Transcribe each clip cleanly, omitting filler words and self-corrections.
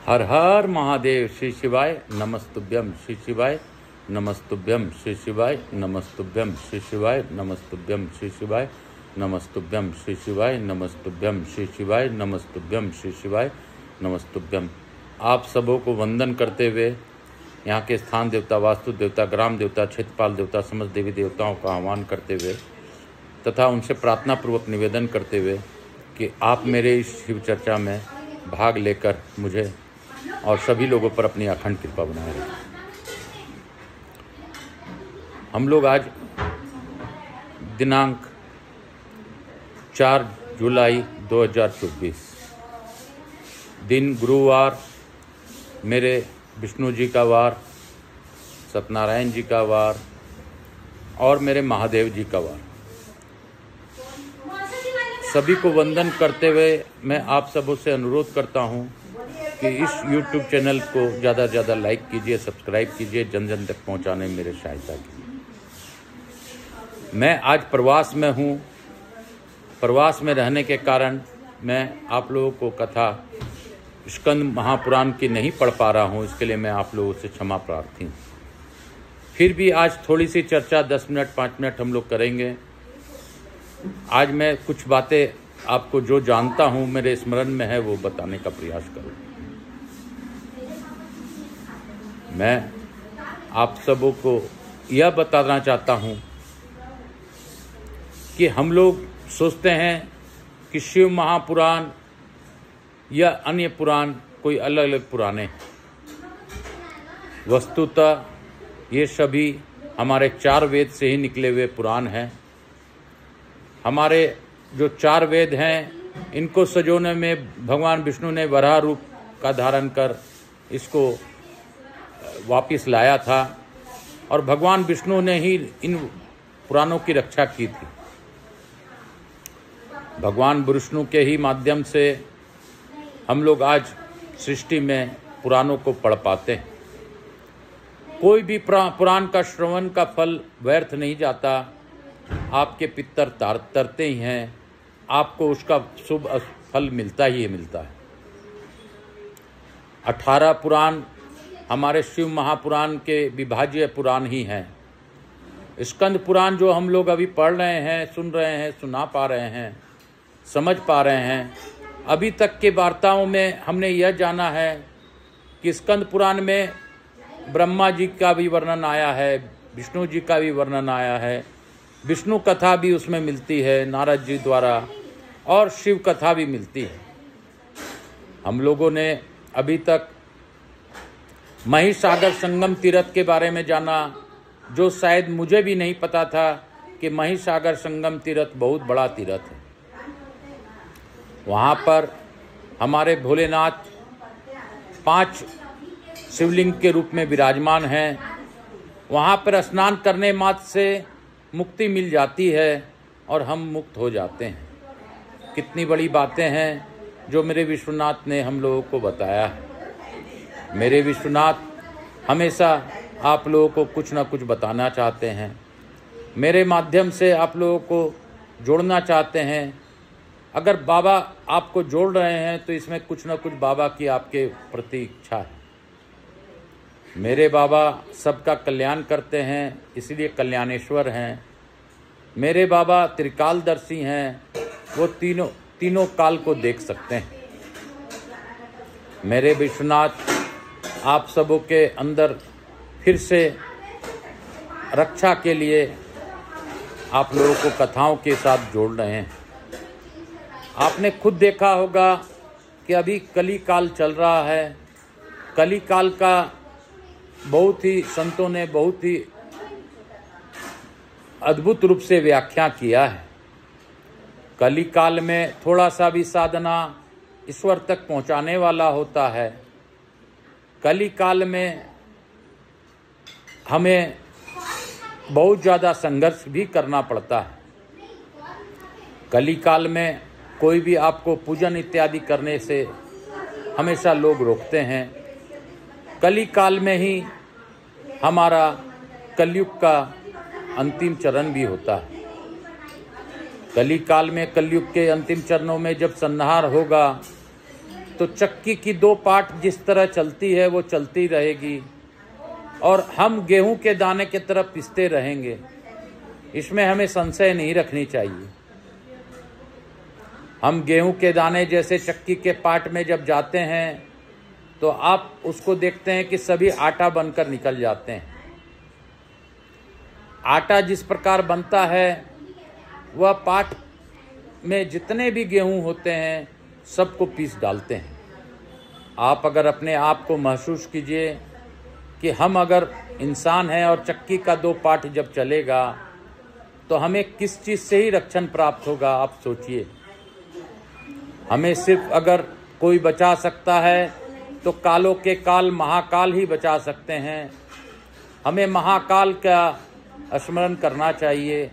हर हर महादेव। श्री शिवाय नमस्तुभ्यम। श्री शिवाय नमस्तुभ्यम। श्री शिवाय नमस्तुभ्यम। श्री शिवाय नमस्तुभ्यम। श्री शिवाय नमस्तुभ्यम। श्री शिवाय नमस्तुभ्यम। श्री शिवाय नमस्तुभ्यम। श्री शिवाय नमस्तुभ्यम। आप सबों को वंदन करते हुए यहाँ के स्थान देवता, वास्तु देवता, ग्राम देवता, क्षेत्रपाल देवता, समस्त देवी देवताओं का आह्वान करते हुए तथा उनसे प्रार्थना पूर्वक निवेदन करते हुए कि आप मेरे इस शिव चर्चा में भाग लेकर मुझे और सभी लोगों पर अपनी अखंड कृपा बनाए रखें। हम लोग आज दिनांक 4 जुलाई 2024 दिन गुरुवार, मेरे विष्णु जी का वार, सत्यनारायण जी का वार और मेरे महादेव जी का वार, सभी को वंदन करते हुए मैं आप सबों से अनुरोध करता हूं कि इस YouTube चैनल को ज़्यादा से ज़्यादा लाइक कीजिए, सब्सक्राइब कीजिए, जन जन तक पहुंचाने में मेरे सहायता कीजिए। मैं आज प्रवास में हूं। प्रवास में रहने के कारण मैं आप लोगों को कथा स्कंद महापुराण की नहीं पढ़ पा रहा हूं, इसके लिए मैं आप लोगों से क्षमा प्रार्थी हूँ। फिर भी आज थोड़ी सी चर्चा 10 मिनट 5 मिनट हम लोग करेंगे। आज मैं कुछ बातें आपको जो जानता हूं, मेरे स्मरण में है, वो बताने का प्रयास करूँ। मैं आप सबों को यह बताना चाहता हूं कि हम लोग सोचते हैं कि शिव महापुराण या अन्य पुराण कोई अलग अलग पुराने। वस्तुतः ये सभी हमारे 4 वेद से ही निकले हुए पुराण हैं। हमारे जो 4 वेद हैं, इनको सजोने में भगवान विष्णु ने वराह रूप का धारण कर इसको वापिस लाया था और भगवान विष्णु ने ही इन पुराणों की रक्षा की थी। भगवान विष्णु के ही माध्यम से हम लोग आज सृष्टि में पुराणों को पढ़ पाते हैं। कोई भी पुराण का श्रवण का फल व्यर्थ नहीं जाता। आपके पितर तरते ही हैं, आपको उसका शुभ फल मिलता ही मिलता है। 18 पुराण हमारे शिव महापुराण के विभाज्य पुराण ही हैं। स्कंद पुराण जो हम लोग अभी पढ़ रहे हैं, सुन रहे हैं, सुना पा रहे हैं, समझ पा रहे हैं, अभी तक के वार्ताओं में हमने यह जाना है कि स्कंद पुराण में ब्रह्मा जी का भी वर्णन आया है, विष्णु जी का भी वर्णन आया है, विष्णु कथा भी उसमें मिलती है नारद जी द्वारा, और शिव कथा भी मिलती है। हम लोगों ने अभी तक महिसागर संगम तीर्थ के बारे में जाना, जो शायद मुझे भी नहीं पता था कि महिसागर संगम तीर्थ बहुत बड़ा तीर्थ है। वहाँ पर हमारे भोलेनाथ 5 शिवलिंग के रूप में विराजमान हैं। वहाँ पर स्नान करने मात्र से मुक्ति मिल जाती है और हम मुक्त हो जाते हैं। कितनी बड़ी बातें हैं जो मेरे विश्वनाथ ने हम लोगों को बताया है। मेरे विश्वनाथ हमेशा आप लोगों को कुछ ना कुछ बताना चाहते हैं, मेरे माध्यम से आप लोगों को जोड़ना चाहते हैं। अगर बाबा आपको जोड़ रहे हैं तो इसमें कुछ ना कुछ बाबा की आपके प्रति इच्छा है। मेरे बाबा सबका कल्याण करते हैं, इसलिए कल्याणेश्वर हैं। मेरे बाबा त्रिकालदर्शी हैं, वो तीनों काल को देख सकते हैं। मेरे विश्वनाथ आप सबों के अंदर फिर से रक्षा के लिए आप लोगों को कथाओं के साथ जोड़ रहे हैं। आपने खुद देखा होगा कि अभी कली काल चल रहा है। कली काल का बहुत ही संतों ने बहुत ही अद्भुत रूप से व्याख्या किया है। कली काल में थोड़ा सा भी साधना ईश्वर तक पहुंचाने वाला होता है। कली काल में हमें बहुत ज़्यादा संघर्ष भी करना पड़ता है। कली काल में कोई भी आपको पूजन इत्यादि करने से हमेशा लोग रोकते हैं। कली काल में ही हमारा कलयुग का अंतिम चरण भी होता है। कली काल में कलयुग के अंतिम चरणों में जब संहार होगा तो चक्की की दो पार्ट जिस तरह चलती है वो चलती रहेगी और हम गेहूं के दाने की तरफ पिसते रहेंगे। इसमें हमें संशय नहीं रखनी चाहिए। हम गेहूं के दाने जैसे चक्की के पार्ट में जब जाते हैं तो आप उसको देखते हैं कि सभी आटा बनकर निकल जाते हैं। आटा जिस प्रकार बनता है वह पार्ट में जितने भी गेहूं होते हैं सबको पीस डालते हैं। आप अगर अपने आप को महसूस कीजिए कि हम अगर इंसान हैं और चक्की का दो पार्ट जब चलेगा तो हमें किस चीज़ से ही रक्षण प्राप्त होगा, आप सोचिए। हमें सिर्फ अगर कोई बचा सकता है तो कालों के काल महाकाल ही बचा सकते हैं। हमें महाकाल का स्मरण करना चाहिए,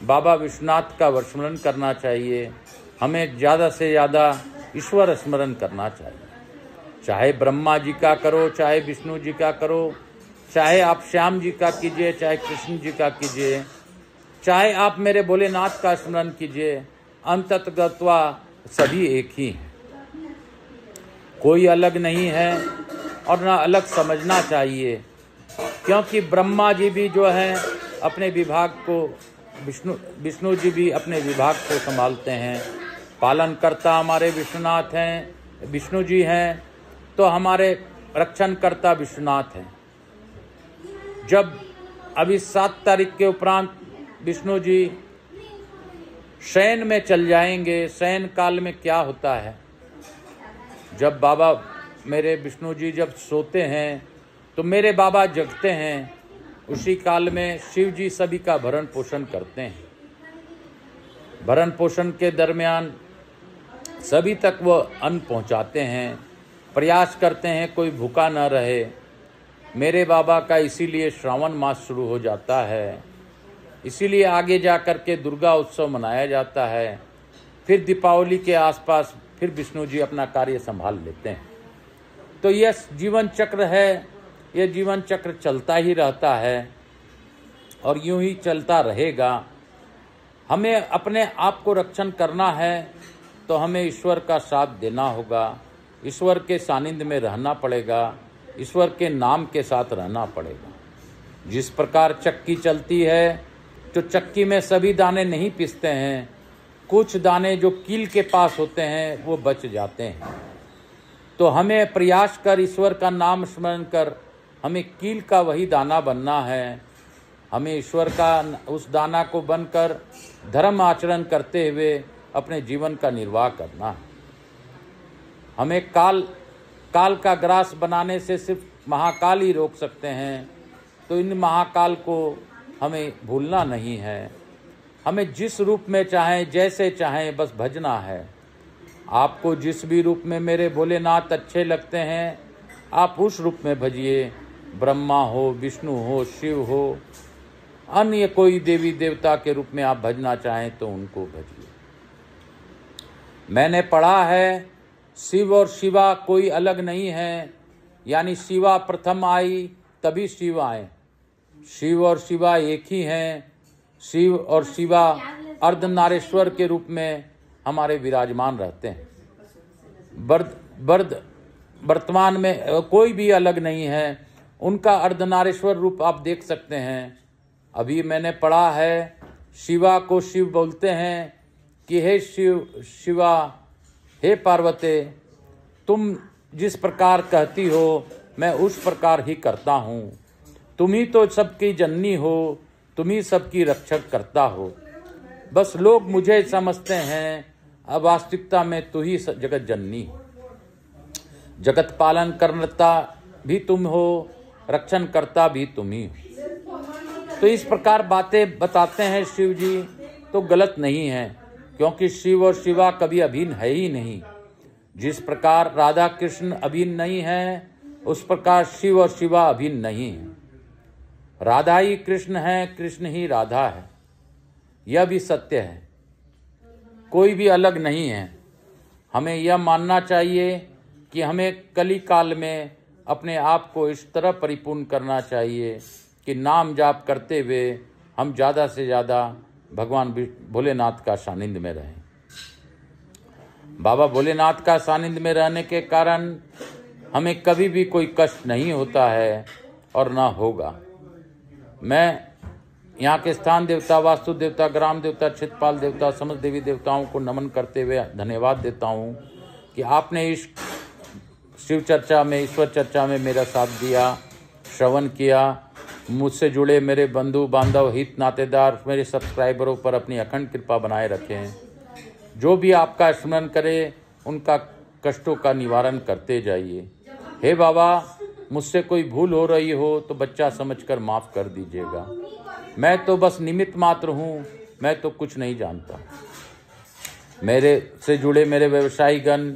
बाबा विश्वनाथ का स्मरण करना चाहिए। हमें ज़्यादा से ज़्यादा ईश्वर स्मरण करना चाहिए। चाहे ब्रह्मा जी का करो, चाहे विष्णु जी का करो, चाहे आप श्याम जी का कीजिए, चाहे कृष्ण जी का कीजिए, चाहे आप मेरे भोलेनाथ का स्मरण कीजिए, अंततगत्वा सभी एक ही हैं। कोई अलग नहीं है और ना अलग समझना चाहिए, क्योंकि ब्रह्मा जी भी जो है अपने विभाग को, विष्णु जी भी अपने विभाग को संभालते हैं। पालनकर्ता हमारे विश्वनाथ हैं, विष्णु जी हैं, तो हमारे रक्षणकर्ता विश्वनाथ हैं। जब अभी 7 तारीख के उपरांत विष्णु जी शयन में चल जाएंगे। शयन काल में क्या होता है, जब बाबा मेरे विष्णु जी जब सोते हैं तो मेरे बाबा जगते हैं। उसी काल में शिव जी सभी का भरण पोषण करते हैं। भरण पोषण के दरमियान सभी तक वो अन्न पहुंचाते हैं, प्रयास करते हैं कोई भूखा न रहे। मेरे बाबा का इसीलिए श्रावण मास शुरू हो जाता है, इसीलिए आगे जा कर के दुर्गा उत्सव मनाया जाता है। फिर दीपावली के आसपास फिर विष्णु जी अपना कार्य संभाल लेते हैं। तो यह जीवन चक्र है, यह जीवन चक्र चलता ही रहता है और यूं ही चलता रहेगा। हमें अपने आप को रक्षण करना है तो हमें ईश्वर का साथ देना होगा, ईश्वर के सानिध्य में रहना पड़ेगा, ईश्वर के नाम के साथ रहना पड़ेगा। जिस प्रकार चक्की चलती है तो चक्की में सभी दाने नहीं पिसते हैं, कुछ दाने जो कील के पास होते हैं वो बच जाते हैं। तो हमें प्रयास कर ईश्वर का नाम स्मरण कर हमें कील का वही दाना बनना है। हमें ईश्वर का उस दाना को बनकर धर्म आचरण करते हुए अपने जीवन का निर्वाह करना है। हमें काल का ग्रास बनाने से सिर्फ महाकाल ही रोक सकते हैं। तो इन महाकाल को हमें भूलना नहीं है। हमें जिस रूप में चाहें, जैसे चाहें, बस भजना है। आपको जिस भी रूप में मेरे भोलेनाथ अच्छे लगते हैं आप उस रूप में भजिए। ब्रह्मा हो, विष्णु हो, शिव हो, अन्य कोई देवी देवता के रूप में आप भजना चाहें तो उनको भजिए। मैंने पढ़ा है शिव और शिवा कोई अलग नहीं है, यानी शिवा प्रथम आई तभी शिव आए। शिव और शिवा एक ही हैं। शिव और शिवा अर्धनारेश्वर के रूप में हमारे विराजमान रहते हैं। वर्तमान में कोई भी अलग नहीं है, उनका अर्धनारेश्वर रूप आप देख सकते हैं। अभी मैंने पढ़ा है शिवा को शिव बोलते हैं कि हे शिवा, हे पार्वती, तुम जिस प्रकार कहती हो मैं उस प्रकार ही करता हूँ। तुम ही तो सबकी जननी हो, तुम ही सबकी रक्षक करता हो। बस लोग मुझे समझते हैं, अब वास्तविकता में तू ही जगत जननी हो। जगत पालन करता भी तुम हो, रक्षण करता भी तुम ही हो। तो इस प्रकार बातें बताते हैं शिव जी तो गलत नहीं है, क्योंकि शिव और शिवा कभी अभिन्न है ही नहीं। जिस प्रकार राधा कृष्ण अभिन्न नहीं है उस प्रकार शिव और शिवा अभिन्न नहीं है। राधा ही कृष्ण है, कृष्ण ही राधा है, यह भी सत्य है। कोई भी अलग नहीं है। हमें यह मानना चाहिए कि हमें कली काल में अपने आप को इस तरह परिपूर्ण करना चाहिए कि नाम जाप करते हुए हम ज़्यादा से ज़्यादा भगवान भोलेनाथ का सानिध्य में रहें। बाबा भोलेनाथ का सानिध्य में रहने के कारण हमें कभी भी कोई कष्ट नहीं होता है और ना होगा। मैं यहाँ के स्थान देवता, वास्तु देवता, ग्राम देवता, क्षेत्रपाल देवता, समस्त देवी देवताओं को नमन करते हुए धन्यवाद देता हूँ कि आपने इस शिव चर्चा में, ईश्वर चर्चा में मेरा साथ दिया, श्रवण किया। मुझसे जुड़े मेरे बंधु बांधव, हित नातेदार, मेरे सब्सक्राइबरों पर अपनी अखंड कृपा बनाए रखें। जो भी आपका स्मरण करे उनका कष्टों का निवारण करते जाइए। हे बाबा, मुझसे कोई भूल हो रही हो तो बच्चा समझकर माफ़ कर दीजिएगा। मैं तो बस निमित्त मात्र हूँ, मैं तो कुछ नहीं जानता। मेरे से जुड़े मेरे व्यवसायीगण,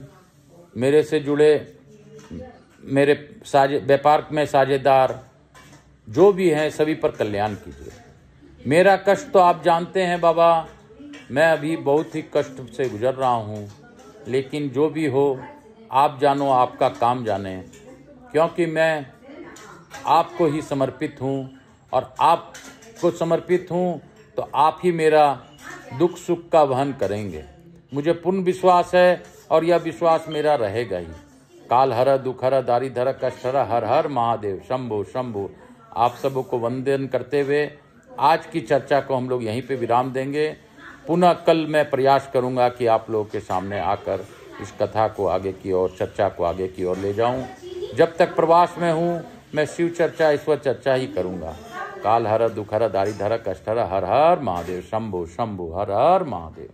मेरे से जुड़े मेरे व्यापार में साझेदार जो भी हैं, सभी पर कल्याण कीजिए। मेरा कष्ट तो आप जानते हैं बाबा, मैं अभी बहुत ही कष्ट से गुजर रहा हूँ, लेकिन जो भी हो आप जानो, आपका काम जाने, क्योंकि मैं आपको ही समर्पित हूँ और आपको समर्पित हूँ तो आप ही मेरा दुख सुख का वहन करेंगे। मुझे पूर्ण विश्वास है और यह विश्वास मेरा रहेगा ही। काल हर, दुख हर, दारिद्र कष्ट हर, हर हर महादेव शंभु शंभु। आप सबको वंदन करते हुए आज की चर्चा को हम लोग यहीं पे विराम देंगे। पुनः कल मैं प्रयास करूंगा कि आप लोगों के सामने आकर इस कथा को आगे की ओर, चर्चा को आगे की ओर ले जाऊं। जब तक प्रवास में हूं, मैं शिव चर्चा, ईश्वर चर्चा ही करूंगा। काल हर, दुख हर, दारिद्र कष्ट हर, हर हर महादेव शंभु शंभु, हर हर महादेव।